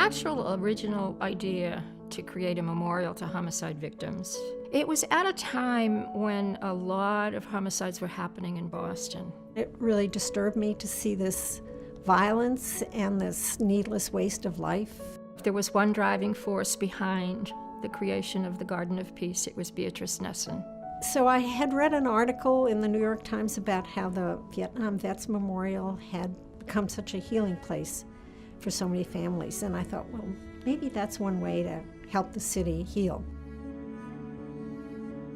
actual original idea to create a memorial to homicide victims, it was at a time when a lot of homicides were happening in Boston. It really disturbed me to see this violence and this needless waste of life. There was one driving force behind the creation of the Garden of Peace. It was Beatrice Nesson. So I had read an article in the New York Times about how the Vietnam Vets Memorial had become such a healing place for so many families, and I thought, well, maybe that's one way to help the city heal.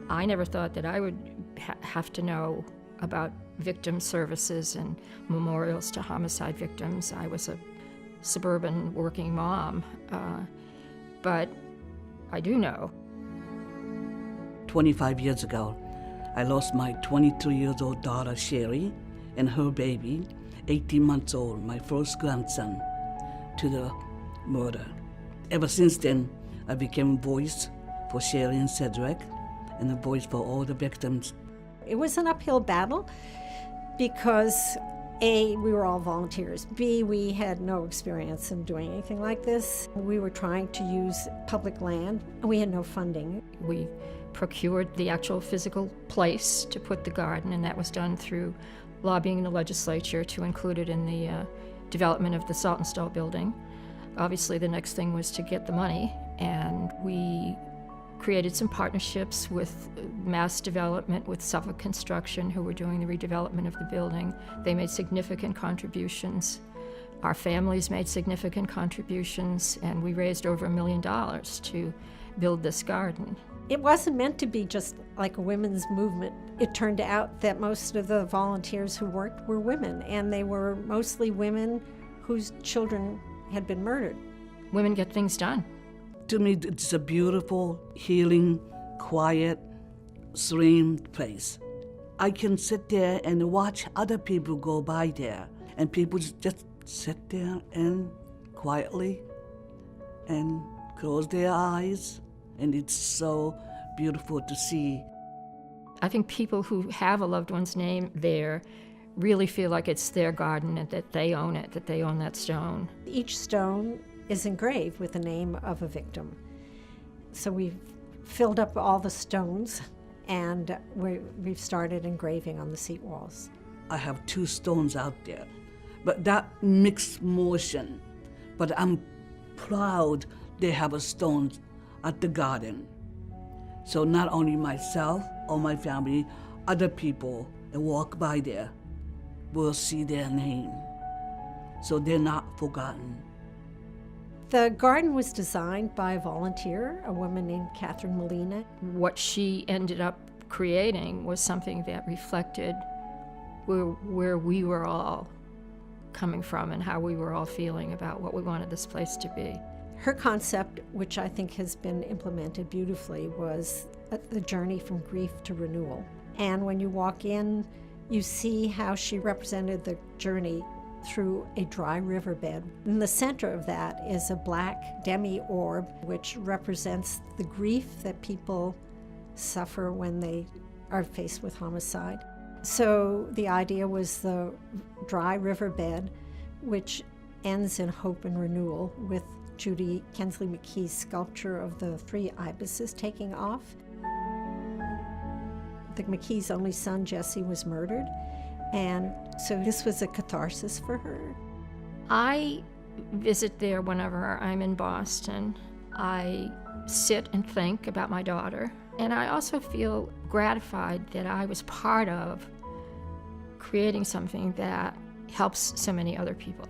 I never thought that I would have to know about victim services and memorials to homicide victims. I was a suburban working mom, but I do know. 25 years ago, I lost my 22-year-old daughter, Sherry, and her baby, 18 months old, my first grandson, to the murder. Ever since then, I became a voice for Sherry and Cedric, and a voice for all the victims. It was an uphill battle because A, we were all volunteers. B, we had no experience in doing anything like this. We were trying to use public land, and we had no funding. We procured the actual physical place to put the garden, and that was done through lobbying the legislature to include it in the development of the Saltonstall building. Obviously, the next thing was to get the money, and we created some partnerships with Mass Development, with Suffolk Construction, who were doing the redevelopment of the building. They made significant contributions. Our families made significant contributions, and we raised over $1 million to build this garden. It wasn't meant to be just like a women's movement. It turned out that most of the volunteers who worked were women, and they were mostly women whose children had been murdered. Women get things done. To me, it's a beautiful, healing, quiet, serene place. I can sit there and watch other people go by there, and people just sit there and quietly and close their eyes, and it's so beautiful to see. I think people who have a loved one's name there really feel like it's their garden and that they own it, that they own that stone. Each stone is engraved with the name of a victim. So we've filled up all the stones, and we've started engraving on the seat walls. I have 2 stones out there, but that mixed motion. But I'm proud they have a stone at the garden. So not only myself or my family, other people that walk by there will see their name, so they're not forgotten. The garden was designed by a volunteer, a woman named Catherine Molina. What she ended up creating was something that reflected where we were all coming from and how we were all feeling about what we wanted this place to be. Her concept, which I think has been implemented beautifully, was the journey from grief to renewal. And when you walk in, you see how she represented the journey through a dry riverbed. In the center of that is a black demi-orb, which represents the grief that people suffer when they are faced with homicide. So the idea was the dry riverbed, which ends in hope and renewal, with Judy Kensley McKee's sculpture of the 3 ibises taking off. The McKee's only son, Jesse, was murdered, and so this was a catharsis for her. I visit there whenever I'm in Boston. I sit and think about my daughter, and I also feel gratified that I was part of creating something that helps so many other people.